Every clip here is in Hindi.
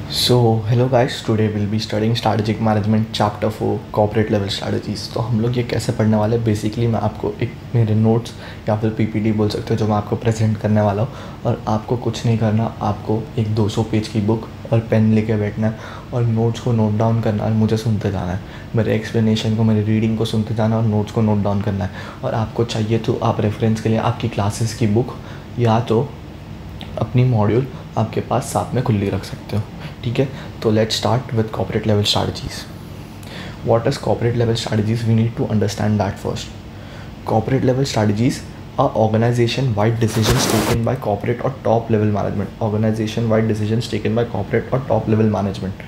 So, hello guys, today we'll be studying strategic management chapter 4 corporate level strategies। तो हम लोग ये कैसे पढ़ने वाले हैं, बेसिकली मैं आपको एक मेरे नोट्स या फिर पीपीटी बोल सकते हो जो मैं आपको प्रेजेंट करने वाला हूँ। और आपको कुछ नहीं करना, आपको एक 200 पेज की बुक और पेन लेके बैठना है और नोट्स को नोट डाउन करना और मुझे सुनते जाना है। मेरे एक्सप्लेनेशन को, मेरी रीडिंग को सुनते जाना और नोट्स को नोट डाउन करना है। और आपको चाहिए तो आप रेफरेंस के लिए आपकी क्लासेस की बुक या तो अपनी मॉड्यूल आपके पास साथ में खुली रख सकते हो, ठीक है। तो let's start with corporate level strategies. What is corporate level strategies? We need to understand that first. Corporate level strategies are organization wide decisions taken by corporate or top level management. Organization wide decisions taken by corporate or top level management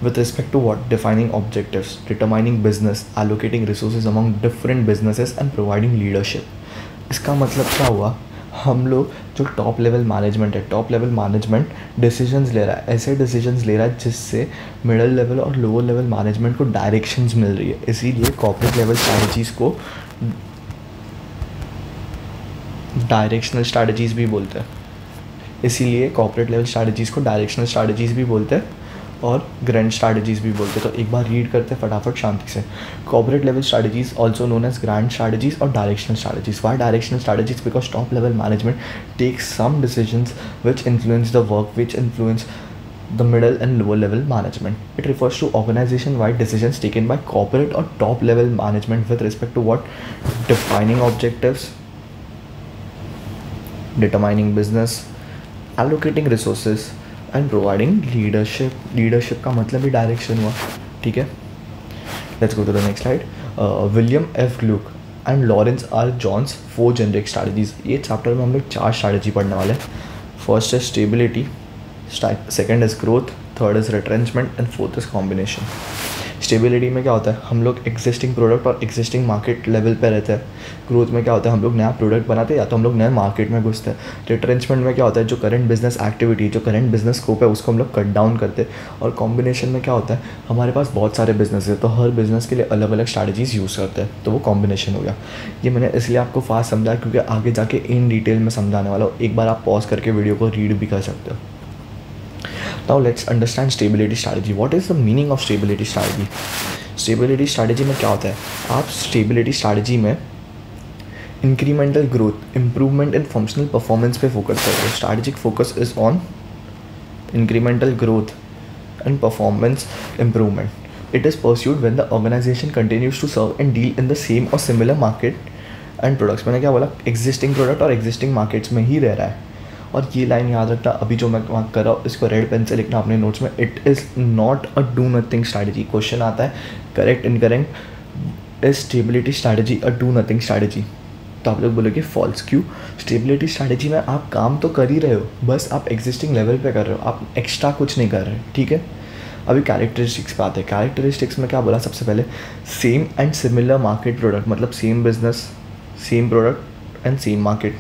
with respect to what? Defining objectives, determining business, allocating resources among different businesses and providing leadership। इसका मतलब क्या हुआ? हम लोग जो टॉप लेवल मैनेजमेंट है, टॉप लेवल मैनेजमेंट डिसीजंस ले रहा है, ऐसे डिसीजंस ले रहा है जिससे मिडिल लेवल और लोअर लेवल मैनेजमेंट को डायरेक्शंस मिल रही है। इसीलिए कॉर्पोरेट लेवल स्ट्रैटेजीज़ को डायरेक्शनल स्ट्रैटेजीज़ भी बोलते हैं। इसीलिए कॉर्पोरेट लेवल स्ट्रैटेजीज़ को डायरेक्शनल स्ट्रैटेजीज़ भी बोलते हैं और ग्रैंड स्ट्रैटेजीज़ भी बोलते हैं। तो एक बार रीड करते हैं फटाफट शांति से। Corporate level strategies also known as grand strategies और directional strategies. Why directional strategies? Because top level management takes some decisions which influence the work, which influence the middle and lower level management. It refers to organization wide decisions taken by corporate or top level management with respect to what? Defining objectives, determining business, allocating resources and providing leadership। leadership का मतलब ही डायरेक्शन हुआ, ठीक है। Let's go to the next slide. William F Glueck and Lawrence R जॉन्स 4 जेनरिक स्ट्रैटेजीज। ये चैप्टर में हम लोग 4 स्ट्रैटेजी पढ़ने वाले हैं। फर्स्ट है stability, second is growth, third is retrenchment and fourth is combination. Stability में क्या होता है? हम लोग एग्जिस्टिंग प्रोडक्ट और एग्जिस्टिंग मार्केट लेवल पे रहते हैं। ग्रोथ में क्या होता है? हम लोग नया प्रोडक्ट बनाते हैं या तो हम लोग नए मार्केट में घुसते हैं। रिट्रेंचमेंट में क्या होता है? जो करंट बिजनेस एक्टिविटी, जो करंट बिजनेस स्कोप है उसको हम लोग कट डाउन करते हैं। और कॉम्बिनेशन में क्या होता है? हमारे पास बहुत सारे बिजनेस है तो हर बिजनेस के लिए अलग अलग स्ट्रैटेजीज यूज़ करते हैं, तो वो कॉम्बिनेशन हो गया। ये मैंने इसलिए आपको फास्ट समझाया क्योंकि आगे जाके इन डिटेल में समझाने वाला हूँ। एक बार आप पॉज करके वीडियो को रीड भी कर सकते हो। Now let's understand stability strategy. What is the meaning of stability strategy? Stability strategy में क्या होता है? आप stability strategy में incremental growth, improvement in functional performance पे फोकस करते हो। Strategic focus is on incremental growth and performance improvement. It is pursued when the organization continues to serve and deal in the same or similar market and products। मैंने क्या बोला? Existing product और existing markets में ही रह रहा है। और ये लाइन याद रखना, अभी जो मैं वहाँ कर रहा हूँ इसको रेड पेन से लिखना अपने नोट्स में। It is not a do nothing strategy. Question आता है correct incorrect, is stability strategy a do nothing strategy? तो आप लोग बोलोगे फॉल्स। क्यों? स्टेबिलिटी स्ट्रैटेजी में आप काम तो कर ही रहे हो, बस आप एग्जिस्टिंग लेवल पे कर रहे हो, आप एक्स्ट्रा कुछ नहीं कर रहे, ठीक है। अभी कैरेक्टरिस्टिक्स पे आते हैं। कैरेक्टरिस्टिक्स में क्या बोला? सबसे पहले same and similar market product, मतलब same business, same product and same market.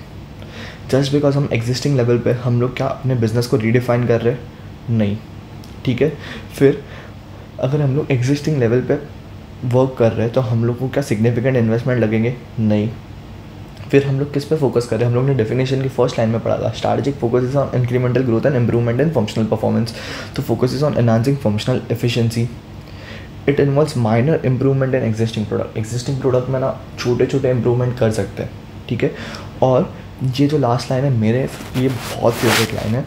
Just because हम एग्जिस्टिंग लेवल पे हम लोग क्या अपने बिजनेस को रीडिफाइन कर रहे हैं? नहीं, ठीक है। फिर अगर हम लोग एग्जिस्टिंग लेवल पे वर्क कर रहे हैं तो हम लोग को क्या सिग्निफिकेंट इन्वेस्टमेंट लगेंगे? नहीं। फिर हम लोग किस पे फोकस कर रहे हैं? हम लोग ने डेफिनेशन की फर्स्ट लाइन में पढ़ा था, strategic focus is on incremental growth and improvement in functional performance. तो focus is on enhancing functional efficiency. It involves minor improvement in existing product. Existing product में ना छोटे छोटे इंप्रूवमेंट कर सकते हैं, ठीक है। और ये जो लास्ट लाइन है मेरे, ये बहुत फेवरेट लाइन है,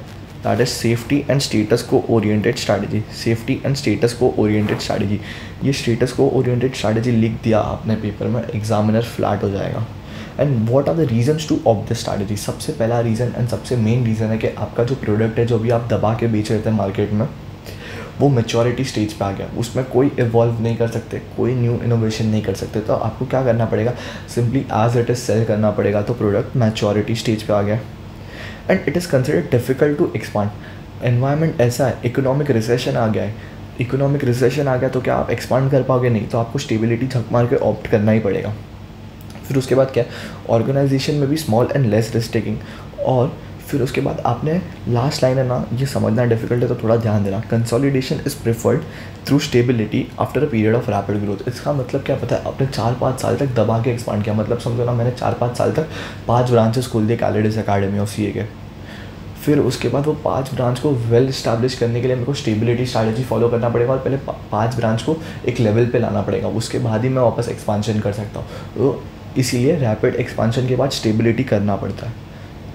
that is safety and status quo oriented strategy. Safety and status quo oriented strategy. ये स्टेटस को ओरिएंटेड स्ट्रैटेजी लिख दिया आपने पेपर में, एग्जामिनर फ्लैट हो जाएगा। And what are the reasons to of this strategy? सबसे पहला रीज़न एंड सबसे मेन रीज़न है कि आपका जो प्रोडक्ट है जो भी आप दबा के बेच रहे थे मार्केट में, वो मैच्योरिटी स्टेज पे आ गया, उसमें कोई इवॉल्व नहीं कर सकते, कोई न्यू इनोवेशन नहीं कर सकते। तो आपको क्या करना पड़ेगा? Simply as it is sell करना पड़ेगा। तो प्रोडक्ट मैच्योरिटी स्टेज पे आ गया and it is considered difficult to expand. Environment ऐसा है, इकोनॉमिक रिसेशन आ गया है। इकोनॉमिक रिसेशन आ गया तो क्या आप एक्सपांड कर पाओगे? नहीं। तो आपको स्टेबिलिटी झक मार के ऑप्ट करना ही पड़ेगा। फिर उसके बाद क्या? ऑर्गेनाइजेशन में भी small and less risk taking. और फिर उसके बाद आपने लास्ट लाइन है ना, ये समझना डिफिकल्ट है तो थोड़ा ध्यान देना। Consolidation is preferred through stability after a period of rapid growth. इसका मतलब क्या पता है? आपने 4-5 साल तक दबा के एक्सपांड किया, मतलब समझो ना मैंने 4-5 साल तक 5 ब्रांचेस खोल दिए कैलेडिस एकेडमी ऑफ सीए के। फिर उसके बाद वो 5 ब्रांच को वेल इस्टेब्लिश करने के लिए मेरे को स्टेबिलिटी स्ट्रैटेजी फॉलो करना पड़ेगा और पहले 5 ब्रांच को एक लेवल पे लाना पड़ेगा, उसके बाद ही मैं वापस एक्सपांशन कर सकता हूँ। तो इसीलिए रैपिड एक्सपांशन के बाद स्टेबिलिटी करना पड़ता है,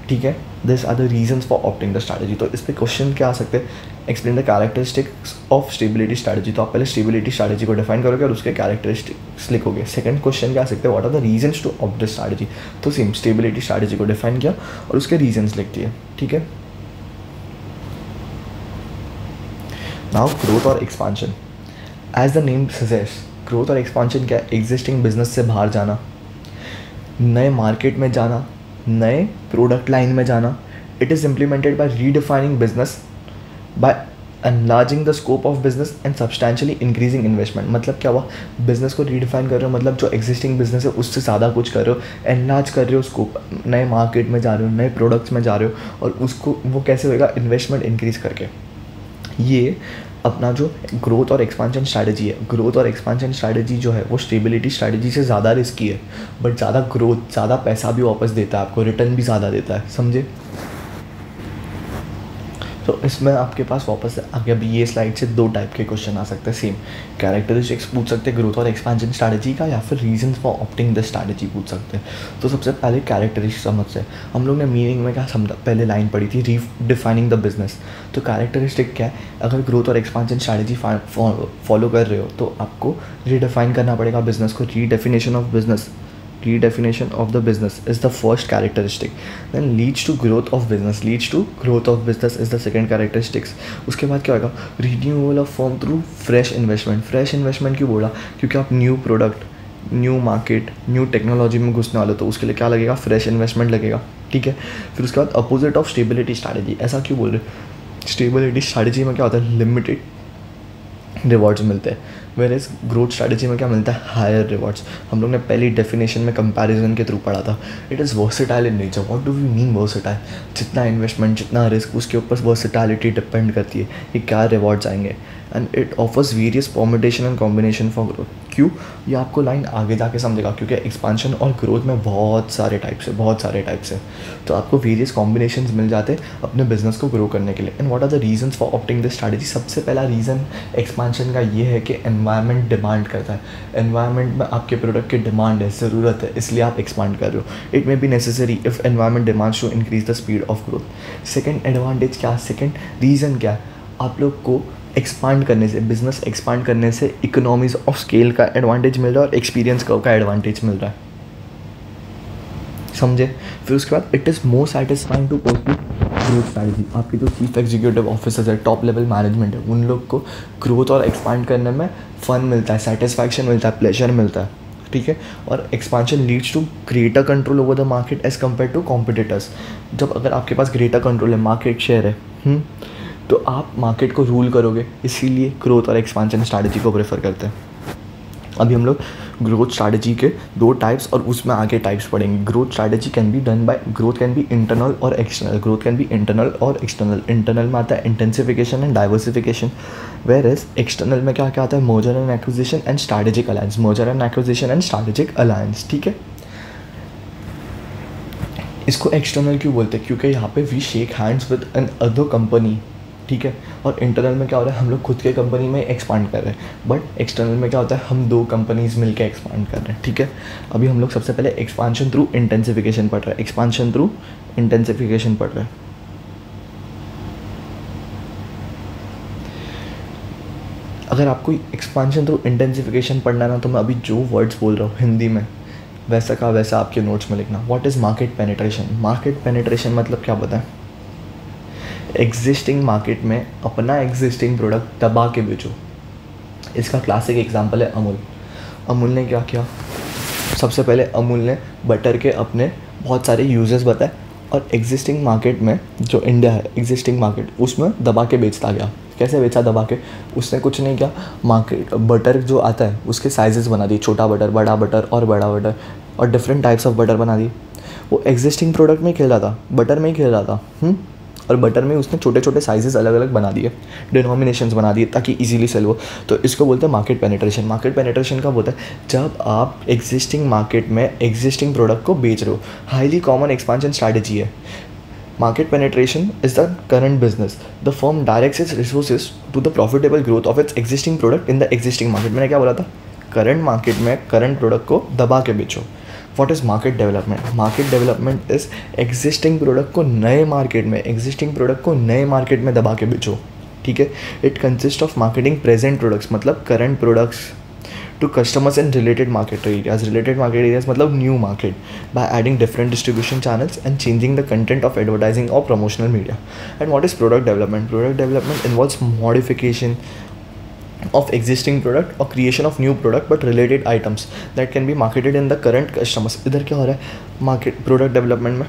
ठीक है। This are the reasons for opting the strategy. तो इस पर क्वेश्चन क्या आ सकते हैं, explain the characteristics of stability strategy. तो आप पहले स्टेबिलिटी स्ट्रैटेजी को डिफाइन करोगे और उसके कैरेक्टरिस्टिक्स लिखोगे। सेकंड क्वेश्चन क्या आ सकते हैं, what are the reasons to opt the strategy. तो सेम स्टेबिलिटी स्ट्रैटेजी को डिफाइन किया और उसके रीजंस लिख दिए, ठीक है। नाउ ग्रोथ और expansion, as the name suggest, growth और एक्सपांशन क्या है, एग्जिस्टिंग बिजनेस से बाहर जाना, नए मार्केट में जाना, नए प्रोडक्ट लाइन में जाना। It is implemented by redefining business, by enlarging the scope of business and substantially increasing investment. मतलब क्या हुआ, बिजनेस को रीडिफाइन कर रहे हो, मतलब जो एग्जिस्टिंग बिजनेस है उससे ज़्यादा कुछ कर रहे हो, एनलार्ज कर रहे हो स्कोप, नए मार्केट में जा रहे हो, नए प्रोडक्ट्स में जा रहे हो, और उसको वो कैसे होएगा, इन्वेस्टमेंट इंक्रीज़ करके। ये अपना जो ग्रोथ और एक्सपांशन स्ट्रैटेजी है, ग्रोथ और एक्सपांशन स्ट्रैटेजी जो है वो स्टेबिलिटी स्ट्रैटेजी से ज़्यादा रिस्की है, बट ज़्यादा ग्रोथ, ज़्यादा पैसा भी वापस देता है आपको, रिटर्न भी ज़्यादा देता है, समझे। तो इसमें आपके पास वापस आगे अभी ये स्लाइड से 2 टाइप के क्वेश्चन आ सकते हैं। सेम कैरेक्टरिस्टिक्स पूछ सकते हैं ग्रोथ और एक्सपांशन स्ट्रैटेजी का, या फिर reasons for opting the strategy पूछ सकते हैं। तो सबसे पहले कैरेक्टरिस्टिक्स समझते हैं। हम लोग ने मीनिंग में क्या समझा, पहले लाइन पढ़ी थी, रीडिफाइनिंग द बिजनेस। तो कैरेक्टरिस्टिक क्या है, अगर ग्रोथ और एक्सपांशन स्ट्रैटेजी फॉलो कर रहे हो तो आपको रीडिफाइन करना पड़ेगा बिजनेस को। Redefinition of business, redefinition of the business is the first characteristic, then leads to growth of business, leads to growth of business is the second characteristics। उसके बाद क्या होगा, renewal of firm through fresh investment। fresh investment क्यों बोला, क्योंकि आप new product, new market, new technology में घुसने वाले हो, तो उसके लिए क्या लगेगा, फ्रेश इन्वेस्टमेंट लगेगा, ठीक है। फिर उसके बाद अपोजिट ऑफ स्टेबिलिटी स्ट्रैटेजी, ऐसा क्यों बोल रहे, स्टेबिलिटी स्ट्रैटेजी में क्या होता है, लिमिटेड रिवॉर्ड्स मिलते हैं, वेयरएज ग्रोथ स्ट्रैटेजी में क्या मिलता है, हायर रिवॉर्ड्स। हम लोग ने पहली डेफिनेशन में कंपैरिजन के थ्रू पढ़ा था, it is versatile in nature. What do we mean versatile, जितना इन्वेस्टमेंट, जितना रिस्क, उसके ऊपर वर्सेटाइलिटी डिपेंड करती है कि क्या रिवॉर्ड्स आएंगे। And it offers various permutation and combination for growth. क्यों, ये आपको लाइन आगे जाके समझेगा, क्योंकि एक्सपांशन और ग्रोथ में बहुत सारे टाइप्स है, तो आपको वेरियस कॉम्बिनेशंस मिल जाते हैं अपने बिजनेस को ग्रो करने के लिए। And what are the reasons for opting this strategy. सबसे पहला रीज़न एक्सपांशन का ये है कि एनवायरनमेंट डिमांड करता है, एनवायरनमेंट में आपके प्रोडक्ट की डिमांड है, ज़रूरत है, इसलिए आप एक्सपांड कर रहे हो। It may be necessary if environment demands to increase the speed of growth. Second advantage क्या, सेकेंड रीज़न क्या, आप लोग को एक्सपांड करने से, बिजनेस एक्सपांड करने से इकोनॉमीज ऑफ स्केल का एडवांटेज मिल रहा है और एक्सपीरियंस का एडवांटेज मिल रहा है, समझे। फिर उसके बाद it is more satisfying to pursue growth strategy. आपके जो चीफ एग्जीक्यूटिव ऑफिसर्स है, टॉप लेवल मैनेजमेंट है, उन लोग को ग्रोथ और एक्सपांड करने में फन मिलता है, सेटिस्फैक्शन मिलता है, प्लेजर मिलता है, ठीक है। और expansion leads to greater control over the market as compare to competitors. जब अगर आपके पास ग्रेटर कंट्रोल है, मार्केट शेयर है, तो आप मार्केट को रूल करोगे, इसीलिए ग्रोथ और एक्सपांशन स्ट्रैटेजी को प्रेफर करते हैं। अभी हम लोग ग्रोथ स्ट्रैटेजी के 2 टाइप्स और उसमें आगे टाइप्स पढ़ेंगे। Growth strategy can be done by, growth can be internal और external. Growth can be internal और एक्सटर्नल। इंटरनल में आता है intensification and diversification, whereas external में क्या क्या आता है, merger and acquisition and strategic alliance. Merger and acquisition and strategic alliance, ठीक है। इसको एक्सटर्नल क्यों बोलते हैं, क्योंकि यहाँ पे we shake hands with an other company, ठीक है। और इंटरनल में क्या हो रहा है, हम लोग खुद के कंपनी में एक्सपांड कर रहे हैं, बट एक्सटर्नल में क्या होता है, हम 2 कंपनीज मिलकर एक्सपांड कर रहे हैं, ठीक है। अभी हम लोग सबसे पहले एक्सपांशन थ्रू इंटेंसिफिकेशन पढ़ रहे हैं, एक्सपांशन थ्रू इंटेंसिफिकेशन पढ़ रहे हैं। अगर आपको एक्सपांशन थ्रू इंटेंसिफिकेशन पढ़ना ना, तो मैं अभी जो वर्ड्स बोल रहा हूँ हिंदी में वैसा का वैसा आपके नोट्स में लिखना। What is market penetration. Market penetration मतलब क्या बताएं, एग्जिस्टिंग मार्केट में अपना एग्जिस्टिंग प्रोडक्ट दबा के बेचो। इसका क्लासिक एग्जांपल है अमूल। अमूल ने क्या किया, सबसे पहले अमूल ने बटर के अपने बहुत सारे यूजर्स बताए और एग्जिस्टिंग मार्केट में, जो इंडिया है एग्जिस्टिंग मार्केट, उसमें दबा के बेचता गया। कैसे बेचा दबा के, उसने कुछ नहीं किया, मार्केट बटर जो आता है उसके साइजेस बना दिए, छोटा बटर, बड़ा बटर और बड़ा बटर, और डिफरेंट टाइप्स ऑफ बटर बना दी। वो एग्जिस्टिंग प्रोडक्ट में खेल रहा था, बटर में ही खेल रहा था, और बटर में उसने छोटे छोटे साइजेस अलग अलग बना दिए, डिनोमिनेशंस बना दिए ताकि इजीली सेल हो। तो इसको बोलते हैं मार्केट पेनिट्रेशन। मार्केट पेनिट्रेशन कब होता है, जब आप एग्जिस्टिंग मार्केट में एग्जिस्टिंग प्रोडक्ट को बेच रहे हो। हाईली कॉमन एक्सपांशन स्ट्रैटेजी है। Market penetration is the current business, the firm directs its resources to the profitable growth of its existing product in the existing market. मैंने क्या बोला था, करंट मार्केट में करंट प्रोडक्ट को दबा के बेचो। What is market development? Market development is existing product को नए मार्केट में, एग्जिस्टिंग प्रोडक्ट को नए मार्केट में दबा के बेचो, ठीक है। It consist of marketing present products, मतलब current products to customers in related market areas. Related market areas मतलब new market, by adding different distribution channels and changing the content of advertising or promotional media. And what is product development? Product development involves modification of existing product or creation of new product but related items that can be marketed in the current customers. इधर क्या हो रहा है मार्केट प्रोडक्ट डेवलपमेंट में?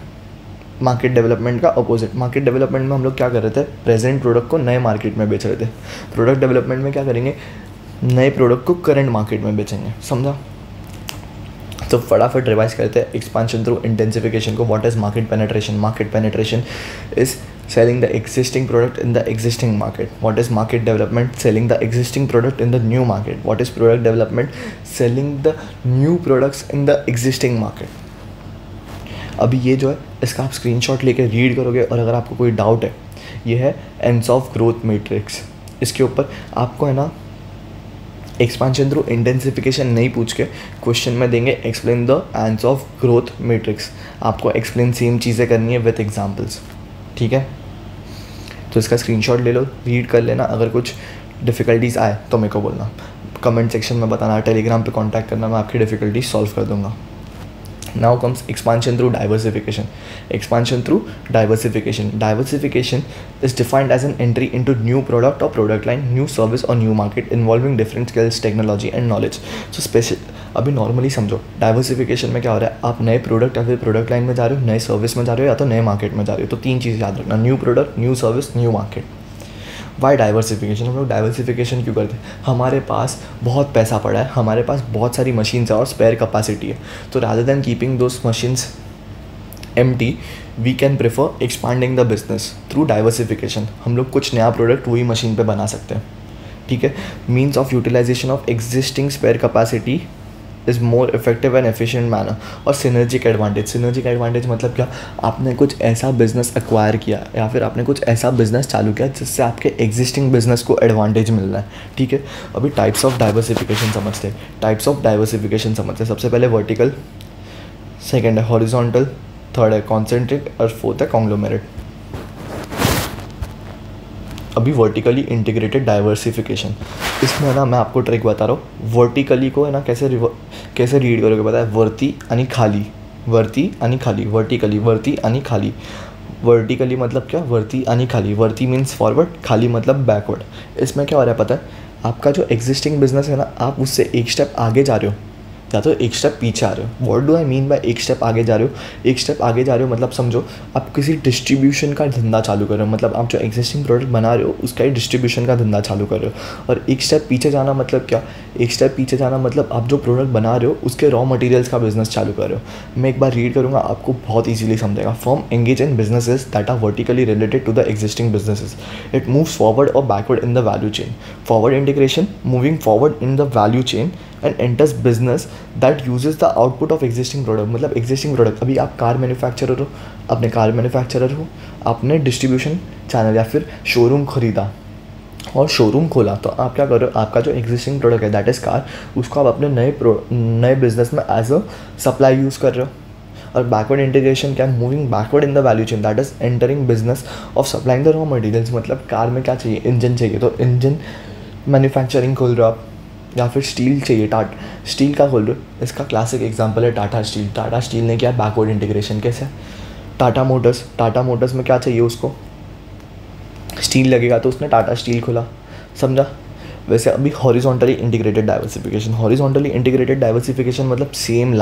मार्केट डेवलपमेंट का अपोजिट। मार्केट डेवलपमेंट में हम लोग क्या कर रहे थे, प्रेजेंट प्रोडक्ट को नए मार्केट में बेच रहे थे। प्रोडक्ट डेवलपमेंट में क्या करेंगे, नए प्रोडक्ट को करंट मार्केट में बेचेंगे, समझा। तो फटाफट रिवाइज करते हैं एक्सपांशन थ्रू इंटेंसिफिकेशन को। What is market penetration? Market penetration is selling the existing product in the existing market. What is market development? Selling the existing product in the new market. What is product development? Selling the new products in the existing market. अभी ये जो है इसका आप स्क्रीनशॉट लेके रीड करोगे और अगर आपको कोई डाउट है, ये है एंसॉफ ग्रोथ मैट्रिक्स। इसके ऊपर आपको है ना एक्सपांशन थ्रू इंटेंसिफिकेशन नहीं पूछ के क्वेश्चन में देंगे explain the ends of growth matrix. आपको एक्सप्लेन सेम चीज़ें करनी है विथ एग्जांपल्स, ठीक है। तो इसका स्क्रीनशॉट ले लो, रीड कर लेना। अगर कुछ डिफ़िकल्टीज आए तो मेरे को बोलना, कमेंट सेक्शन में बताना, टेलीग्राम पे कांटेक्ट करना, मैं आपकी डिफ़िकल्टीज सॉल्व कर दूंगा। Now comes expansion through diversification. Expansion through diversification. Diversification is defined as an entry into new product or product line, new service or new market involving different skills, technology and knowledge. So special अभी नॉर्मली समझो, डाइवर्सिफिकेशन में क्या हो रहा है, आप नए प्रोडक्ट या फिर प्रोडक्ट लाइन में जा रहे हो, नए सर्विस में जा रहे हो या तो नए मार्केट में जा रहे हो। तो तीन चीज़ याद रखना, new product, new service, new market. Why diversification? हम लोग डाइवर्सिफिकेशन क्यों करते हैं? हमारे पास बहुत पैसा पड़ा है, हमारे पास बहुत सारी मशीन्स है और स्पेयर कैपेसिटी है। तो rather than keeping those machines empty, we can prefer expanding the business through diversification. हम लोग कुछ नया प्रोडक्ट वही मशीन पे बना सकते हैं, ठीक है। Means of utilisation of existing spare capacity is more effective and efficient manner. और सिनर्जिक एडवांटेज, सिनर्जिक एडवांटेज मतलब क्या, आपने कुछ ऐसा बिजनेस एक्वायर किया या फिर आपने कुछ ऐसा बिजनेस चालू किया जिससे आपके एग्जिस्टिंग बिजनेस को एडवांटेज मिल रहा है, ठीक है। अभी टाइप्स ऑफ डाइवर्सिफिकेशन समझते हैं। टाइप्स ऑफ डाइवर्सिफिकेशन समझते हैं। सबसे पहले वर्टिकल, सेकेंड है हॉरिजॉन्टल, थर्ड है कॉन्सेंट्रिक और फोर्थ है कॉन्ग्लोमेरेट। अभी वर्टिकली इंटीग्रेटेड डाइवर्सिफिकेशन, इसमें ना मैं आपको ट्रिक बता रहा हूँ। वर्टिकली को है ना कैसे रीड करोगे पता है, वर्ती यानी खाली, वर्ती यानी खाली, वर्टिकली वर्ती यानी खाली। वर्टिकली मतलब क्या, वर्ती यानी खाली, वर्ती मीन्स फॉरवर्ड, खाली मतलब बैकवर्ड। इसमें क्या हो रहा है पता है, आपका जो एग्जिस्टिंग बिजनेस है ना, आप उससे एक स्टेप आगे जा रहे हो या तो एक स्टेप पीछे आ रहे हो। What do I mean by एक स्टेप आगे जा रहे हो? एक स्टेप आगे जा रहे हो मतलब समझो आप किसी डिस्ट्रीब्यूशन का धंधा चालू कर रहे हो, मतलब आप जो एग्जिस्टिंग प्रोडक्ट बना रहे हो उसका ही डिस्ट्रीब्यूशन का धंधा चालू कर रहे हो। और एक स्टेप पीछे जाना मतलब क्या, एक स्टेप पीछे जाना मतलब आप जो प्रोडक्ट बना रहे हो उसके रॉ मटेरियल्स का बिजनेस चालू कर रहे हो। मैं एक बार रीड करूँगा, आपको बहुत ईजिली समझेगा। Firm engage in businesses that are vertically related to the existing businesses. It moves forward और backward in the value chain. Forward integration, moving forward in the value chain and enters business that uses the output of existing product. मतलब एग्जिस्टिंग प्रोडक्ट, अभी आप कार मैन्युफैक्चरर हो, अपने कार मैन्युफैक्चरर हो, आपने डिस्ट्रीब्यूशन चैनल या फिर शोरूम खरीदा और शोरूम खोला, तो आप क्या कर रहे हो, आपका जो एग्जिस्टिंग प्रोडक्ट है दैट इज़ कार, उसको आप अपने नए बिजनेस में एज अ सप्लाई यूज़ कर रहे हो। और बैकवर्ड इंटीग्रेशन क्या है, moving backward in the value chain that is entering business of supplying the raw materials. मतलब कार में क्या चाहिए, इंजन चाहिए, तो इंजन मैन्युफैक्चरिंग खोल रहे हो आप, या फिर स्टील चाहिए, स्टील का खोल रहे हो। इसका क्लासिक एग्जांपल है टाटा स्टील। टाटा स्टील ने किया बैकवर्ड इंटीग्रेशन। कैसे? टाटा मोटर्स में क्या चाहिए उसको, स्टील लगेगा, तो उसने टाटा स्टील खोला, समझा। वैसे अभी horizontally integrated diversification, horizontally integrated diversification मतलब same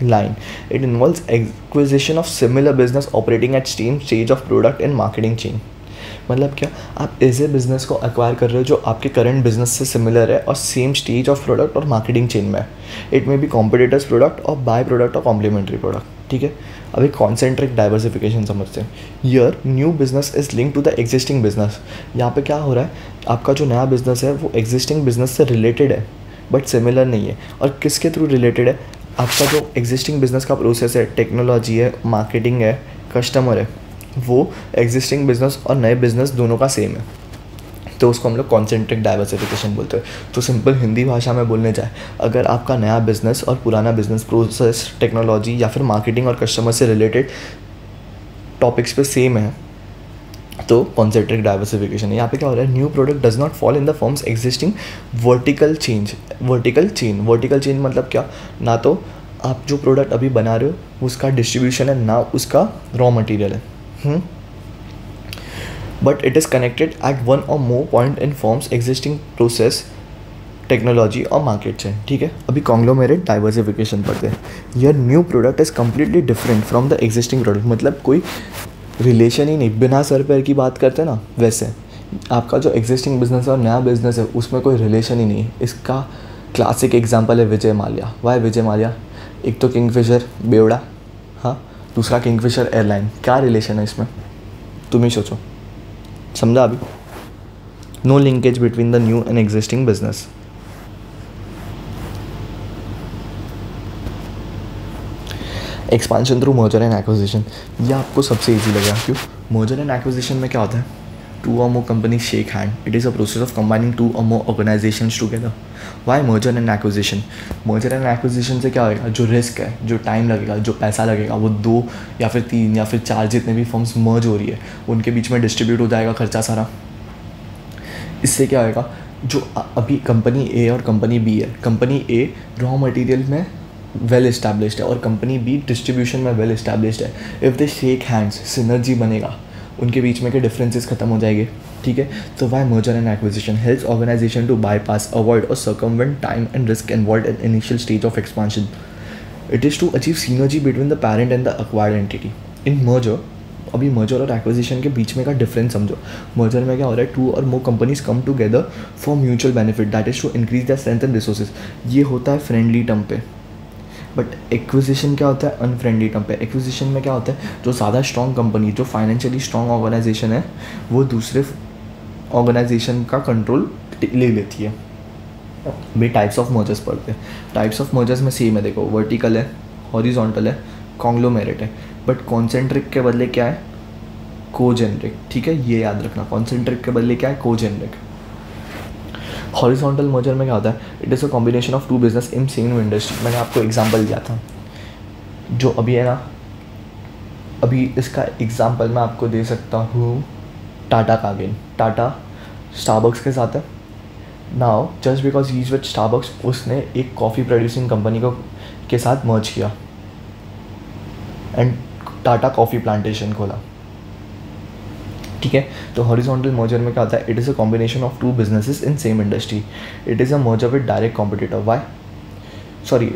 line. It involves acquisition of similar business operating at same stage of product and marketing chain. मतलब क्या, आप ऐसे बिजनेस को एक्वायर कर रहे हो जो आपके करंट बिजनेस से सिमिलर है और सेम स्टेज ऑफ प्रोडक्ट और मार्केटिंग चेन में है। It may be competitors product और बाय प्रोडक्ट और कॉम्प्लीमेंट्री प्रोडक्ट, ठीक है। अभी कॉन्सेंट्रिक डाइवर्सिफिकेशन समझते हैं। Here new business is link to the existing business. यहाँ पे क्या हो रहा है, आपका जो नया बिजनेस है वो एग्जिस्टिंग बिजनेस से रिलेटेड है बट सिमिलर नहीं है। और किसके थ्रू रिलेटेड है, आपका जो एग्जिस्टिंग बिजनेस का प्रोसेस है, टेक्नोलॉजी है, मार्केटिंग है, कस्टमर है वो एग्जिस्टिंग बिजनेस और नए बिजनेस दोनों का सेम है, तो उसको हम लोग कॉन्सेंट्रिक डाइवर्सिफिकेशन बोलते हैं। तो सिंपल हिंदी भाषा में बोलने जाए, अगर आपका नया बिजनेस और पुराना बिजनेस प्रोसेस, टेक्नोलॉजी या फिर मार्केटिंग और कस्टमर से रिलेटेड टॉपिक्स पे सेम है तो कॉन्सेंट्रिक डाइवर्सिफिकेशन है। यहाँ पे क्या हो रहा है, new product does not fall in the firms existing vertical chain मतलब क्या, ना तो आप जो प्रोडक्ट अभी बना रहे हो उसका डिस्ट्रीब्यूशन है, ना उसका रॉ मटेरियल है, but it is connected at one or more point in forms existing process, technology or market है। ठीक है, अभी कॉन्ग्लोमेरेट डाइवर्सिफिकेशन पढ़ते हैं। Your new product is completely different from the existing product, मतलब कोई रिलेशन ही नहीं, बिना सर पैर की बात करते ना वैसे आपका जो एग्जिस्टिंग बिजनेस है और नया बिजनेस है उसमें कोई रिलेशन ही नहीं है। इसका क्लासिक एग्जांपल है विजय माल्या। वाई विजय माल्या, एक तो किंगफिशर बेवड़ा, हाँ, दूसरा किंगफिशर एयरलाइन, क्या रिलेशन है इसमें, तुम ही सोचो, समझा अभी। No linkage between the new and existing business. Expansion through merger and acquisition, ये आपको सबसे इजी लगेगा। क्यों? मर्जर एंड एक्विजिशन में क्या होता है, two or more companies shake hand, it is a process of combining two or more organisations together. Why merger and acquisition? Merger and acquisition से क्या होगा, जो रिस्क है, जो टाइम लगेगा, जो पैसा लगेगा, वो 2 या फिर 3 या फिर 4 जितने भी फर्म्स मर्ज हो रही है उनके बीच में डिस्ट्रीब्यूट हो जाएगा खर्चा सारा। इससे क्या होगा, जो अभी कंपनी ए और कंपनी बी है, कंपनी ए रॉ मटेरियल में वेल इस्टेब्लिश्ड है और कंपनी बी डिस्ट्रीब्यूशन में वेल इस्टेब्लिश्ड है। If they shake hands, synergy बनेगा, उनके बीच में के डिफरेंसेस खत्म हो जाएंगे। ठीक है, तो why merger and acquisition helps organisation to bypass, avoid or circumvent time and risk involved in initial stage of expansion. It is to achieve synergy between the parent and the acquired entity. In merger, अभी मर्जर और एक्विजिशन के बीच में का डिफरेंस समझो। मर्जर में क्या हो रहा है, 2 और more companies come together for mutual benefit, that is to increase the strength and resources. ये होता है फ्रेंडली टर्म पे, बट एक्विजिशन क्या होता है, अनफ्रेंडली टर्म पे। एक्विजिशन में क्या होता है, जो ज़्यादा स्ट्रॉन्ग कंपनी, जो फाइनेंशियली स्ट्रॉन्ग ऑर्गेनाइजेशन है, वो दूसरे ऑर्गेनाइजेशन का कंट्रोल ले लेती है। भाई टाइप्स ऑफ मर्जर्स पढ़ते हैं। टाइप्स ऑफ मर्जर्स में सेम है, देखो, वर्टिकल है, हॉरिजॉन्टल है, कॉन्ग्लोमेरेट है, बट कॉन्सेंट्रिक के बदले क्या है, कोजेनरिक। ठीक है, ये याद रखना, कॉन्सेंट्रिक के बदले क्या है, कोजेनरिक। हॉरिजॉन्टल मर्जर में क्या होता है, it is a combination of 2 business in same industry. मैंने आपको एग्जांपल दिया था, जो अभी है ना, अभी इसका एग्जांपल मैं आपको दे सकता हूँ टाटा का। अगेन टाटा स्टारबक्स के साथ है। Now just because he is with Starbucks, उसने एक कॉफ़ी प्रोड्यूसिंग कंपनी को के साथ मर्ज किया एंड टाटा कॉफ़ी प्लांटेशन खोला। ठीक है, तो हॉरिजॉन्टल मर्जर में क्या होता है, it is a combination of 2 businesses in same industry. It is a merger with direct competitor. Why, sorry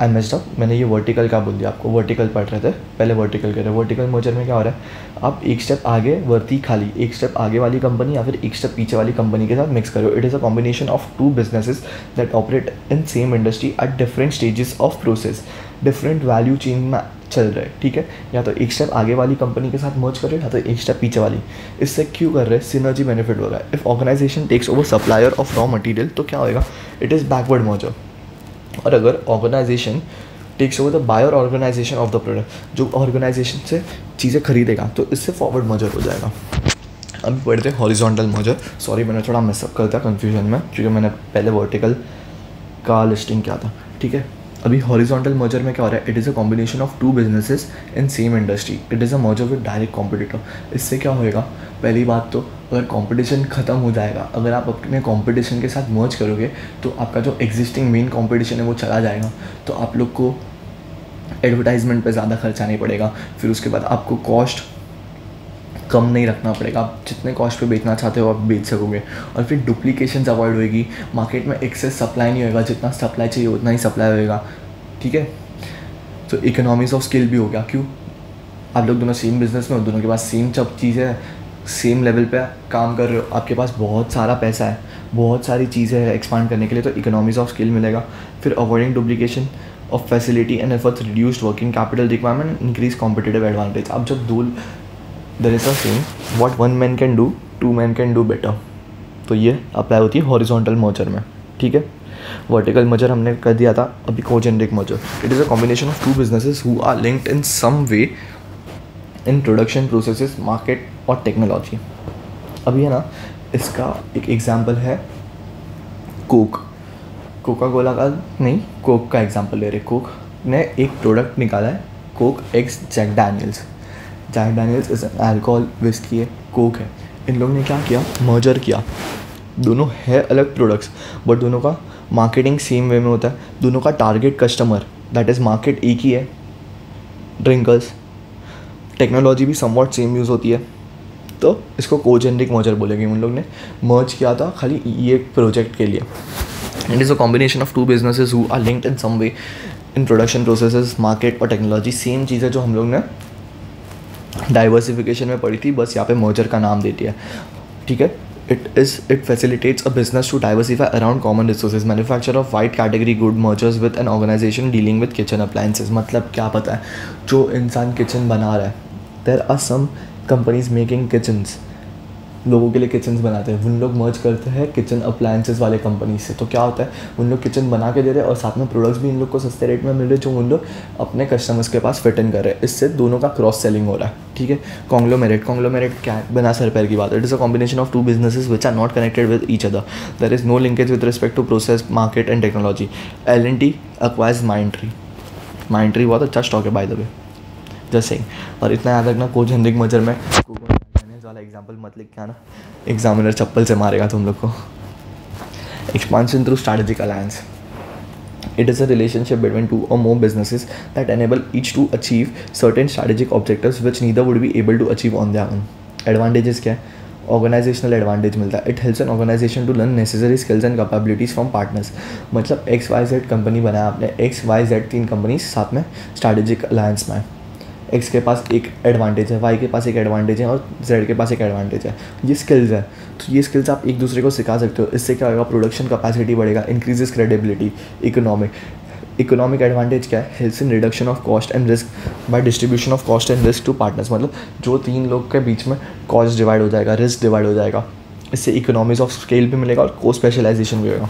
I messed up, मैंने ये वर्टिकल का बोल दिया आपको, वर्टिकल पढ़ रहे थे पहले, वर्टिकल कर रहे हैं। वर्टिकल मर्जर में क्या हो रहा है, आप एक स्टेप आगे वर्ती खाली, एक स्टेप आगे वाली कंपनी या फिर एक स्टेप पीछे वाली कंपनी के साथ मिक्स करो। It is a combination of 2 businesses that operate in same industry at different stages of process, different value chain में चल रहे हैं। ठीक है, या तो एक स्टेप आगे वाली कंपनी के साथ मर्ज कर रहे हैं, या तो एक स्टेप पीछे वाली। इससे क्यों कर रहे हैं, सिनर्जी बेनिफिट हो रहा है। If organisation takes over supplier of raw material तो क्या होएगा, इट इज़ बैकवर्ड मर्जर। और अगर organisation takes over the buyer organisation of the product, जो ऑर्गेनाइजेशन से चीज़ें खरीदेगा, तो इससे फॉरवर्ड मर्जर हो जाएगा। अभी पढ़ते हैं हॉरिजॉन्टल मर्जर। सॉरी मैंने थोड़ा मिसअप कर दिया कन्फ्यूजन में, क्योंकि मैंने पहले वर्टिकल का लिस्टिंग किया था। ठीक है, अभी हॉरिजॉन्टल मर्जर में क्या हो रहा है, it is a combination of 2 businesses in same industry. It is a merger with direct competitor. इससे क्या होएगा, पहली बात तो अगर कंपटीशन ख़त्म हो जाएगा, अगर आप अपने कंपटीशन के साथ मर्ज करोगे तो आपका जो एग्जिस्टिंग मेन कंपटीशन है वो चला जाएगा, तो आप लोग को एडवर्टाइजमेंट पे ज़्यादा खर्चा नहीं पड़ेगा। फिर उसके बाद आपको कॉस्ट कम नहीं रखना पड़ेगा, आप जितने कॉस्ट पे बेचना चाहते हो आप बेच सकोगे। और फिर डुप्लीकेशंस अवॉइड होएगी, मार्केट में एक्सेस सप्लाई नहीं होएगा, जितना सप्लाई चाहिए उतना ही सप्लाई होएगा। ठीक है, तो इकोनॉमीज ऑफ स्केल भी हो गया। क्यों, आप लोग दोनों सेम बिजनेस में हो, दोनों के पास सेम सब चीज़ें हैं, सेम लेवल पे काम कर रहे हो, आपके पास बहुत सारा पैसा है, बहुत सारी चीज़ें हैं एक्सपांड करने के लिए, तो इकोनॉमीज ऑफ स्केल मिलेगा। फिर avoiding duplication of facility and efforts, reduced working capital requirement, increase competitive advantage. अब जब there is a saying, what 1 man can do 2 man can do better, तो ये अप्लाई होती है हॉरिजॉन्टल मर्जर में। ठीक है, वर्टिकल मर्जर हमने कर दिया था। अभी congeneric merger, it is a combination of 2 businesses who are linked in some way in production processes, market और टेक्नोलॉजी। अभी है ना, इसका एक एग्जांपल है कोका कोला का नहीं, कोक का एग्जांपल ले रहे। कोक ने एक प्रोडक्ट निकाला है, Coke X Jack Daniels. Jack Daniels is an alcohol whisky है, कोक है। इन लोगों ने क्या किया, मर्जर किया। दोनों है अलग प्रोडक्ट्स, बट दोनों का मार्केटिंग सेम वे में होता है। दोनों का target customer that is market एक ही है, ड्रिंकर्स। टेक्नोलॉजी भी समवॉट सेम यूज़ होती है, तो इसको कोजेनरिक मर्जर बोलेंगे। उन लोग ने मर्ज किया था खाली ये प्रोजेक्ट के लिए। It is a combination of two businesses who are linked in some way in production processes, market और टेक्नोलॉजी। सेम चीज़ है जो हम लोग ने डाइवर्सिफिकेशन में पढ़ी थी, बस यहाँ पे मर्जर का नाम दे दिया, ठीक है। It facilitates a business to diversify around common resources. Manufacture of wide category good mergers with an organization dealing with kitchen appliances. मतलब क्या पता है, जो इंसान किचन बना रहा है, there are some companies making kitchens, लोगों के लिए किचन्स बनाते हैं, उन लोग मर्ज करते हैं किचन अप्लायंसेस वाले कंपनी से। तो क्या होता है, उन लोग किचन बना के दे रहे हैं और साथ में प्रोडक्ट्स भी इन लोग को सस्ते रेट में मिल रहे, जो उन लोग अपने कस्टमर्स के पास फिट इन कर रहे हैं। इससे दोनों का क्रॉस सेलिंग हो रहा है, ठीक है। कॉन्ग्लोमेरेट क्या, बिना सर पैर की बात। It is a combination of two businesses which are not connected with each other. There is no linkage with respect to process, market and technology. L&T acquires Mindtree बहुत अच्छा स्टॉक है by the way, just saying. और इतना याद रखना, कोजेनरिक मर्जर में वाला एग्जाम्पल मत लिख के आना, एग्जामिनर चप्पल से मारेगा तुम लोग को। Expansion through strategic alliance. It is a relationship between two or more businesses that enable each to achieve certain strategic objectives which neither would be able to achieve on their own. Advantages क्या है? ऑर्गेनाइजेशनल एडवांटेज मिलता है। It helps an organisation to learn necessary skills and capabilities from partners. मतलब XYZ कंपनी बनाया आपने, XYZ 3 कंपनी साथ में स्ट्रैटेजिक अलायंस में। एक्स के पास एक एडवांटेज है, वाई के पास एक एडवांटेज है और जेड के पास एक एडवांटेज है। ये स्किल्स है, तो ये स्किल्स आप एक दूसरे को सिखा सकते हो। इससे क्या होगा, प्रोडक्शन कैपेसिटी बढ़ेगा, इंक्रीजेस क्रेडिबिलिटी। इकोनॉमिक एडवांटेज क्या है, helps in reduction of cost and risk by distribution of cost and risk to partners. मतलब जो 3 लोग के बीच में कॉस्ट डिवाइड हो जाएगा, रिस्क डिवाइड हो जाएगा। इससे इकोनॉमीज ऑफ स्केल भी मिलेगा और को स्पेशलाइजेशन भी होगा।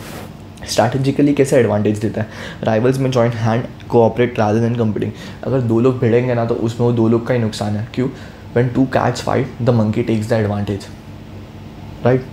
स्ट्रैटेजिकली कैसे एडवांटेज देता है, राइवल्स में joint hand cooperate rather than competing. अगर 2 लोग भिड़ेंगे ना, तो उसमें वो 2 लोग का ही नुकसान है। क्यों? When 2 cats fight, the monkey takes the advantage, right.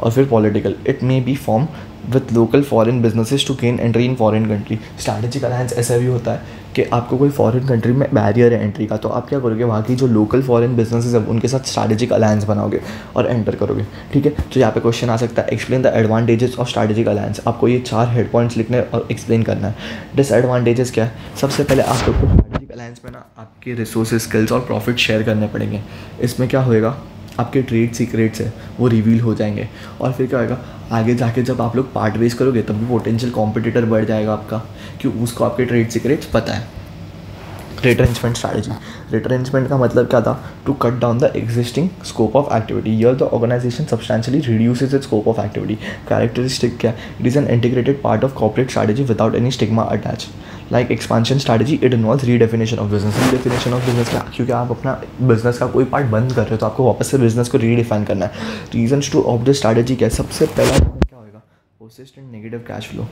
और फिर political, it may be form with local foreign businesses to gain entry in foreign country. Strategic alliance ऐसा भी होता है कि आपको कोई फॉरेन कंट्री में बैरियर है एंट्री का, तो आप क्या करोगे, वहाँ की जो लोकल फॉरेन बिजनेसेस है उनके साथ स्ट्रैटेजिक अलायंस बनाओगे और एंटर करोगे, ठीक है। तो यहाँ पे क्वेश्चन आ सकता है, explain the advantages of strategic alliance. आपको ये 4 हेड पॉइंट्स लिखने और एक्सप्लेन करना है। डिसएडवांटेजेस क्या है, सबसे पहले आप लोग को स्ट्रैटेजिक अलायंस में ना आपके रिसोर्सेज, स्किल्स और प्रॉफिट शेयर करने पड़ेंगे। इसमें क्या होएगा, आपके ट्रेड सीक्रेट्स है वो रिवील हो जाएंगे। और फिर क्या होगा, आगे जाके जब आप लोग पार्ट रेस करोगे तब भी पोटेंशियल कॉम्पिटिटर बढ़ जाएगा आपका, क्यों, उसको आपके ट्रेड सीक्रेट्स पता है। रिट्रेंचमेंट स्ट्रैटेजी, रिट्रेंचमेंट का मतलब क्या था, to cut down the existing scope of activity. Here the organisation substantially reduces its scope of activity. Characteristic क्या, it is an integrated part of corporate strategy without any stigma attach. Like expansion strategy, it involves redefinition of business. Redefinition of business क्या, क्योंकि आप अपना बिजनेस का कोई पार्ट बंद कर रहे हो तो आपको वापस से बिजनेस को रीडिफाइन करना है। Regions to of the strategy क्या है, सबसे पहला क्या होगा, पर्सिस्टेंट नेगेटिव कैश फ्लो।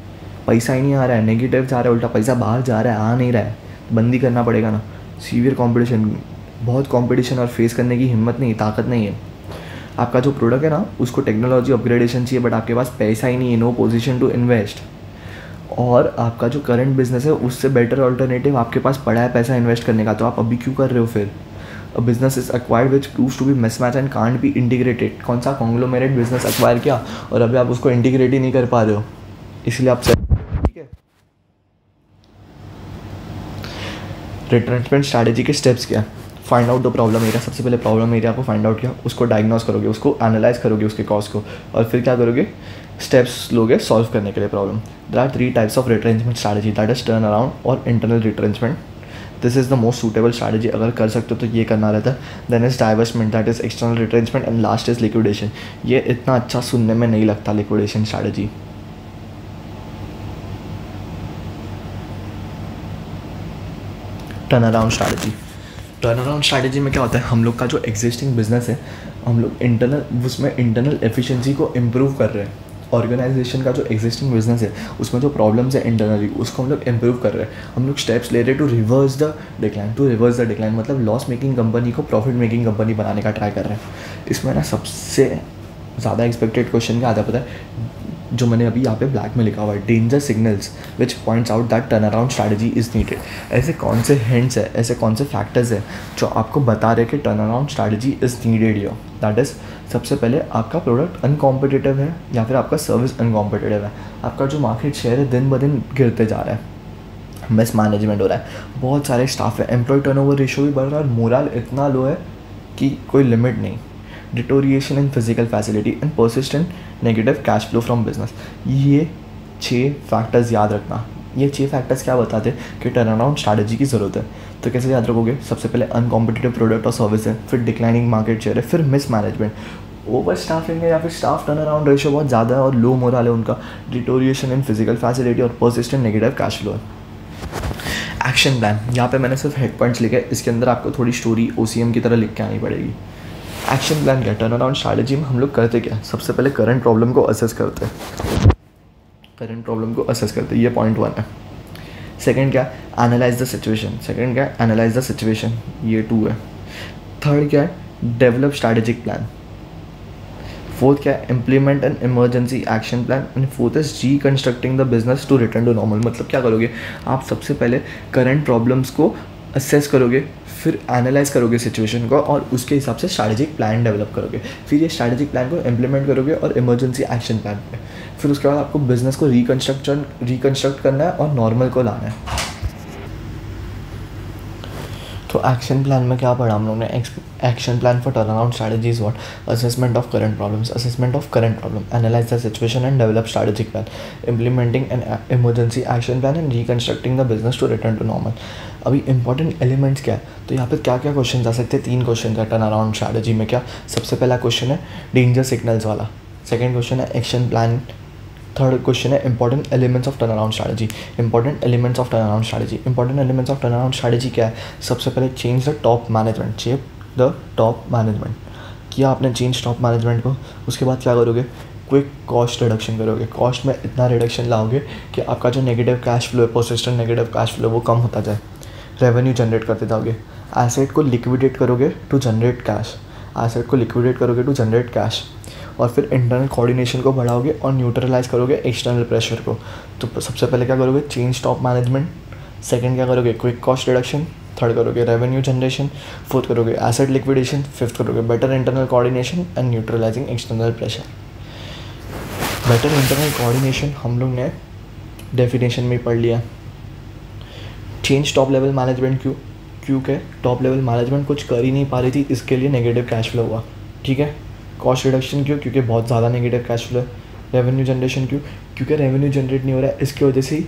पैसा ही नहीं आ रहा है, नेगेटिव जा रहा है, उल्टा पैसा बाहर जा रहा है, आ नहीं रहा है, बंदी करना पड़ेगा ना। सीवियर कंपटीशन, बहुत कंपटीशन और फेस करने की हिम्मत नहीं, ताकत नहीं है। आपका जो प्रोडक्ट है ना, उसको टेक्नोलॉजी अपग्रेडेशन चाहिए, बट आपके पास पैसा ही नहीं है, नो पोजीशन टू इन्वेस्ट। और आपका जो करंट बिजनेस है उससे बेटर अल्टरनेटिव आपके पास पड़ा है पैसा इन्वेस्ट करने का, तो आप अभी क्यों कर रहे हो फिर। A business is acquired which proves to be mismatch and can't be integrated. कौन सा कॉन्ग्लोमेरेट बिजनेस एक्वायर किया और अभी आप उसको इंटीग्रेट ही नहीं कर पा रहे हो, इसलिए आप, ठीक है। रिट्रेंचमेंट स्ट्रैटेजी के स्टेप्स क्या है, find out the problem area. सबसे पहले प्रॉब्लम एरिया को फाइंड आउट किया, उसको डायग्नोस करोगे, उसको एनालाइज करोगे उसके कॉज को, और फिर क्या करोगे, स्टेप्स लोगे सॉल्व करने के लिए problem. There are 3 types of retrenchment strategy, that is turn around or internal retrenchment. This is the most suitable strategy, अगर कर सकते हो तो ये करना रहता है। Then is divestment, that is external retrenchment, and last is liquidation. ये इतना अच्छा सुनने में नहीं लगता, liquidation strategy. Turn around strategy, turn around strategy में क्या होता है, हम लोग का जो एग्जिस्टिंग बिजनेस है, हम लोग इंटरनल उसमें इंटरनल एफिशिएंसी को इम्प्रूव कर रहे हैं, ऑर्गेनाइजेशन का जो एग्जिस्टिंग बिजनेस है उसमें जो प्रॉब्लम्स है इंटरनली उसको हम लोग इम्प्रूव कर रहे हैं, हम लोग स्टेप्स ले रहे हैं टू रिवर्स द डिक्लाइन, मतलब लॉस मेकिंग कंपनी को प्रॉफिट मेकिंग कंपनी बनाने का ट्राई कर रहे हैं। इसमें ना सबसे ज़्यादा एक्सपेक्टेड क्वेश्चन क्या आता है पता है, जो मैंने अभी यहाँ पे ब्लैक में लिखा हुआ है, danger signals which points out that turn around strategy is needed. ऐसे कौन से हिंट्स है, ऐसे कौन से फैक्टर्स है जो आपको बता रहे कि turn around strategy is needed here. That is, सबसे पहले आपका प्रोडक्ट अनकॉम्पिटिटिव है या फिर आपका सर्विस अनकॉम्पिटिटिव है, आपका जो मार्केट शेयर है दिन ब दिन गिरते जा रहा है, मिस मैनेजमेंट हो रहा है, बहुत सारे स्टाफ है, एम्प्लॉय टर्नओवर रेशियो भी बढ़ रहा है और मोरल इतना लो है कि कोई लिमिट नहीं, deterioration in physical facility and persistent negative cash flow from business. ये 6 फैक्टर्स याद रखना। ये 6 फैक्टर्स क्या बताते हैं कि टर्न अराउंड स्ट्रैटेजी की ज़रूरत है। तो कैसे याद रखोगे, सबसे पहले अनकॉम्पिटिटिव प्रोडक्ट और सर्विस है, फिर डिक्लाइनिंग मार्केट शेयर है, फिर मिस मैनेजमेंट, ओवर स्टाफिंग है या फिर स्टाफ टर्न अराउंड रेशियो बहुत ज़्यादा है और लो मोरल है उनका, डिटोरिएशन इन फिजिकल फैसिलिटी और परसिस्टेंट नेगेटिव कैश फ्लो है। एक्शन प्लान, यहाँ पे मैंने सिर्फ हेड पॉइंट्स लिखे, इसके अंदर आपको थोड़ी स्टोरी OCM की तरह लिख के आनी पड़ेगी। एक्शन प्लान क्या, टर्न अराउंड स्ट्रैटेजी में हम लोग करते क्या, सबसे पहले करंट प्रॉब्लम को असेस करते हैं, ये पॉइंट 1 है। सेकंड क्या, एनालाइज द सिचुएशन, ये 2 है। थर्ड क्या है, डेवलप स्ट्रैटेजिक प्लान। फोर्थ क्या है, implement an emergency action plan. And fourth is reconstructing the business to return to normal. मतलब क्या करोगे आप, सबसे पहले करंट प्रॉब्लम्स को असेस करोगे, फिर एनालाइज करोगे सिचुएशन को और उसके हिसाब से स्ट्रैटेजिक प्लान डेवलप करोगे, फिर ये स्ट्रैटेजिक प्लान को इम्प्लीमेंट करोगे और इमरजेंसी एक्शन प्लान पे, फिर उसके बाद आपको बिजनेस को रिकंस्ट्रक्ट करना है और नॉर्मल को लाना है। तो एक्शन प्लान में क्या पढ़ा हम लोगों ने, action plan for turn around strategy is what, assessment of current problem, analyse the situation and develop strategic plan, implementing an emergency action plan and reconstructing the business to return to normal. अभी इंपॉर्टेंट एलिमेंट्स क्या है, तो यहाँ पे क्या क्या क्वेश्चन आ सकते हैं, 3 क्वेश्चन है टर्न अराउंड स्ट्रैटेजी में। क्या, सबसे पहला क्वेश्चन है डेंजर सिग्नल्स वाला, सेकेंड क्वेश्चन है एक्शन प्लान, थर्ड क्वेश्चन है important elements of turn around strategy. Important elements of turn around strategy क्या है, सबसे पहले चेंज द टॉप मैनेजमेंट, किया आपने चेंज टॉप मैनेजमेंट को, उसके बाद क्या करोगे, क्विक कॉस्ट रिडक्शन करोगे, कॉस्ट में इतना रिडक्शन लाओगे कि आपका जो नेगेटिव कैश फ्लो है, परसिस्टेंट नेगेटिव कैश फ्लो, वो कम होता जाए, रेवेन्यू जनरेट करते जाओगे, एसेट को लिक्विडेट करोगे टू जनरेट कैश, और फिर इंटरनल कोऑर्डिनेशन को बढ़ाओगे और न्यूट्रलाइज करोगे एक्सटर्नल प्रेशर को। तो सबसे पहले क्या करोगे, चेंज टॉप मैनेजमेंट, सेकंड क्या करोगे, क्विक कॉस्ट रिडक्शन, थर्ड करोगे रेवेन्यू जनरेशन, फोर्थ करोगे एसेट लिक्विडेशन, फिफ्थ करोगे better internal coordination and neutralising external pressure. Better internal coordination हम लोग ने डेफिनेशन में पढ़ लिया। चेंज टॉप लेवल मैनेजमेंट क्योंकि टॉप लेवल मैनेजमेंट कुछ कर ही नहीं पा रही थी, इसके लिए नेगेटिव कैश फ्लो हुआ, ठीक है। कॉस्ट रिडक्शन क्योंकि बहुत ज़्यादा नेगेटिव कैश फ्लो है। रेवेन्यू जनरेशन क्योंकि रेवेन्यू जनरेट नहीं हो रहा है, इसकी वजह से ही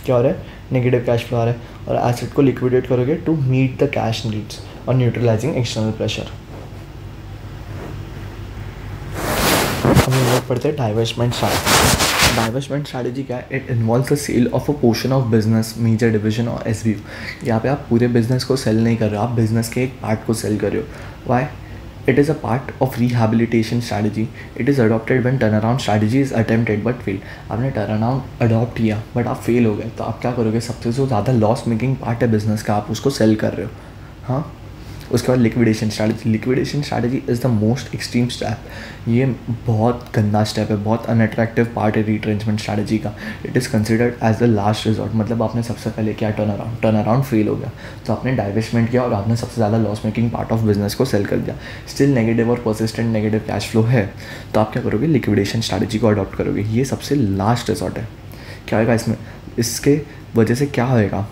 क्या हो रहा है, नेगेटिव कैश फ्लो आ रहा है। और एसेट को लिक्विडेट करोगे to meet the cash needs और न्यूट्रलाइजिंग एक्सटर्नल प्रेशर। हम लोग पढ़ते हैं डाइवर्समेंट स्ट्रैटेजी क्या है, it involves the sale of a portion of business, major division और SBU। यहाँ पे आप पूरे बिजनेस को सेल नहीं कर रहे हो, आप बिजनेस के एक पार्ट को सेल कर रहे हो। Why, it is a part of rehabilitation strategy, it is adopted when turn around strategy is attempted but fail. आपने टर्न अराउंड अडॉप्ट किया बट आप फेल हो गए, तो आप क्या करोगे, सबसे जो ज़्यादा लॉस मेकिंग पार्ट है बिजनेस का, आप उसको सेल कर रहे हो। हाँ, उसके बाद liquidation strategy is the most extreme step. ये बहुत गंदा स्टेप है, बहुत अनअट्रैक्टिव पार्ट है रिट्रेंचमेंट स्ट्रैटेजी का। It is considered as the last resort, मतलब आपने सबसे पहले किया टर्न अराउंड फेल हो गया, तो आपने डाइवेस्टमेंट किया और आपने सबसे ज़्यादा loss making part of business को सेल कर दिया। स्टिल नेगेटिव और परसिस्टेंट नेगेटिव कैश फ्लो है, तो आप क्या करोगे, लिक्विडेशन स्ट्रैटेजी को अडॉप्ट करोगे। ये सबसे लास्ट रिजॉर्ट है। क्या होगा इसमें, इसके वजह से क्या होएगा,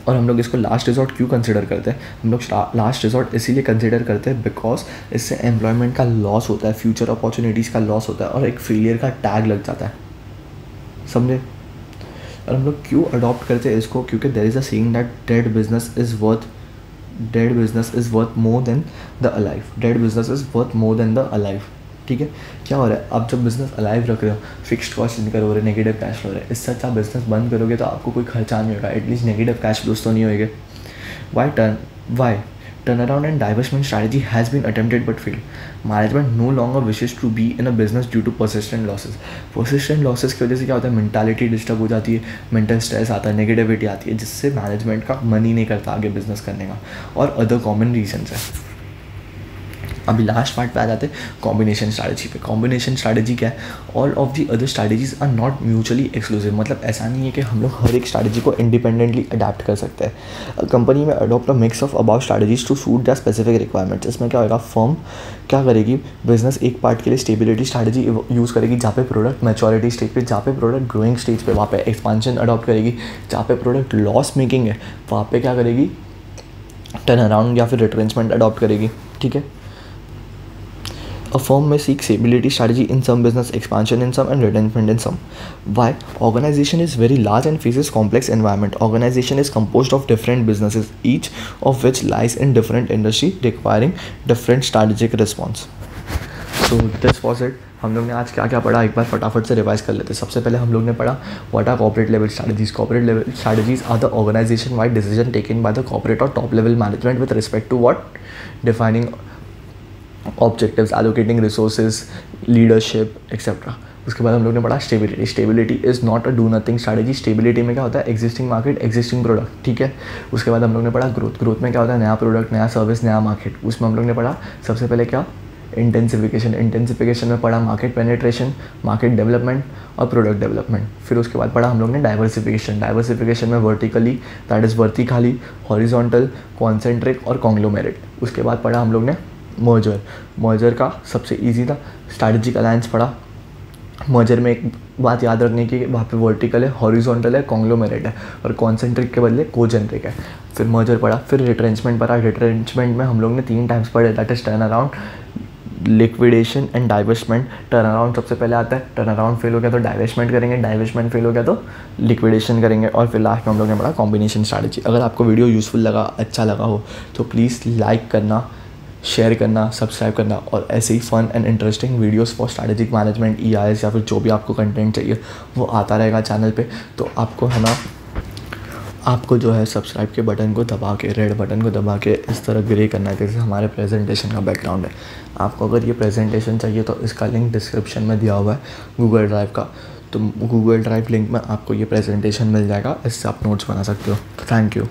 और हम लोग इसको लास्ट रिजॉर्ट क्यों कंसिडर करते हैं, हम लोग लास्ट रिजॉर्ट इसीलिए कंसिडर करते हैं बिकॉज इससे एम्प्लॉयमेंट का लॉस होता है, फ्यूचर अपॉर्चुनिटीज़ का लॉस होता है और एक फेलियर का टैग लग जाता है, समझे। और हम लोग क्यों अडॉप्ट करते हैं इसको, क्योंकि there is a saying that dead business is worth more than the alive, ठीक है। क्या हो रहा है, आप जब बिजनेस अलाइव रख रहे हो, फिक्स्ड कॉस्ट इनकर हो रहे, नेगेटिव कैश फ्लो हो रहा है, इससे अच्छा बिजनेस बंद करोगे तो आपको कोई खर्चा नहीं होगा, एटलीस्ट नेगेटिव कैश फ्लोज तो नहीं होएंगे। Why Turnaround and divestment strategy has been attempted but failed. Management no longer wishes to be in a business due to persistent losses. Persistent losses की वजह से क्या होता है, मेंटालिटी डिस्टर्ब हो जाती है, मेंटल स्ट्रेस आता है, नेगेटिविटी आती है, जिससे मैनेजमेंट का मन ही नहीं करता आगे बिजनेस करने का, और अदर कॉमन रीजन्स है। अभी लास्ट पार्ट पे आ जाते हैं कॉम्बिनेशन स्ट्रैटेजी पे। कॉम्बिनेशन स्ट्रैटेजी क्या है? All of the other strategies are not mutually exclusive. मतलब ऐसा नहीं है कि हम लोग हर एक स्ट्रैटेजी को इंडिपेंडेंटली अडेप्ट कर सकते हैं। कंपनी में adopt a mix of about strategies to suit the specific requirements. इसमें क्या होगा, फर्म क्या करेगी, बिजनेस एक पार्ट के लिए स्टेबिलिटी स्ट्रैटेजी यूज़ करेगी, जहाँ पे प्रोडक्ट मैच्योरिटी स्टेज पे, जहाँ पे प्रोडक्ट ग्रोइंग स्टेज पे वहाँ पे एक्सपांशन अडॉप्ट करेगी, जहाँ पे प्रोडक्ट लॉस मेकिंग है वहाँ पे क्या करेगी, टर्न अराउंड या फिर रिट्रेंचमेंट अडॉप्ट करेगी। ठीक है। A firm may seek stability strategy in some business, expansion in some, and retrenchment in some. Why? Organization is very large and faces complex environment. Organization is composed of different businesses, each of which lies in different industry, requiring different strategic response. So this was it. हम लोग ने आज क्या क्या पढ़ा, एक बार फटाफट से रिवाइज कर लेते हैं। सबसे पहले हम लोग ने पढ़ा what are corporate level strategies. Corporate level strategies are the organisation wide decision taken by the corporate or top level management with respect to what, defining objectives, allocating resources, leadership etcetera. उसके बाद हम लोग ने पढ़ा stability. Stability is not a do nothing strategy. Stability में क्या होता है, एग्जिस्टिंग मार्केट, एग्जिस्टिंग प्रोडक्ट। ठीक है। उसके बाद हम लोग ने पढ़ा ग्रोथ। ग्रोथ में क्या होता है, नया प्रोडक्ट, नया सर्विस, नया मार्केट। उसमें हम लोग ने पढ़ा सबसे पहले क्या, इंटेंसिफिकेशन। इंटेंसिफिकेशन में पढ़ा मार्केट पेनिट्रेशन, मार्केट डेवलपमेंट और प्रोडक्ट डेवलपमेंट। फिर उसके बाद पढ़ा हम लोग ने डाइवर्सिफिकेशन। डाइवर्सिफिकेशन में vertically, that is vertically, horizontal, concentric और कॉन्ग्लोमेरेट। उसके बाद पढ़ा हम लोग ने मर्जर। मर्जर का सबसे इजी था, स्ट्रैटेजिक अलायंस पढ़ा। मर्जर में एक बात याद रखने की, वहाँ पे वर्टिकल है, हॉरिजॉन्टल है, कॉन्ग्लोमेरेट है, और कॉन्सेंट्रिक के बदले कोजेंट्रिक है। फिर मर्जर पढ़ा। फिर रिट्रेंचमेंट पढ़ा। रिट्रेंचमेंट में हम लोग ने 3 टाइम्स पढ़े, that is turn around, liquidation and divestment. Turn around सबसे पहले आता है, टर्न अराउंड फेल हो गया तो डाइवेस्टमेंट करेंगे, डाइवेस्टमेंट फेल हो गया तो लिक्विडेशन करेंगे, और फिर लास्ट में हम लोग ने पढ़ा कॉम्बिनेशन स्ट्रैटेजी। अगर आपको वीडियो यूज़फुल लगा, अच्छा लगा हो तो प्लीज़ लाइक करना, शेयर करना, सब्सक्राइब करना, और ऐसे ही fun and interesting videos for strategic management, EIS या फिर जो भी आपको कंटेंट चाहिए वो आता रहेगा चैनल पे। तो आपको है ना, आपको जो है सब्सक्राइब के बटन को दबा के, रेड बटन को दबा के इस तरह ग्रे करना है जैसे हमारे प्रेजेंटेशन का बैकग्राउंड है। आपको अगर ये प्रेजेंटेशन चाहिए तो इसका लिंक डिस्क्रिप्शन में दिया हुआ है गूगल ड्राइव का। तो गूगल ड्राइव लिंक में आपको ये प्रेजेंटेशन मिल जाएगा, इससे आप नोट्स बना सकते हो। Thank you.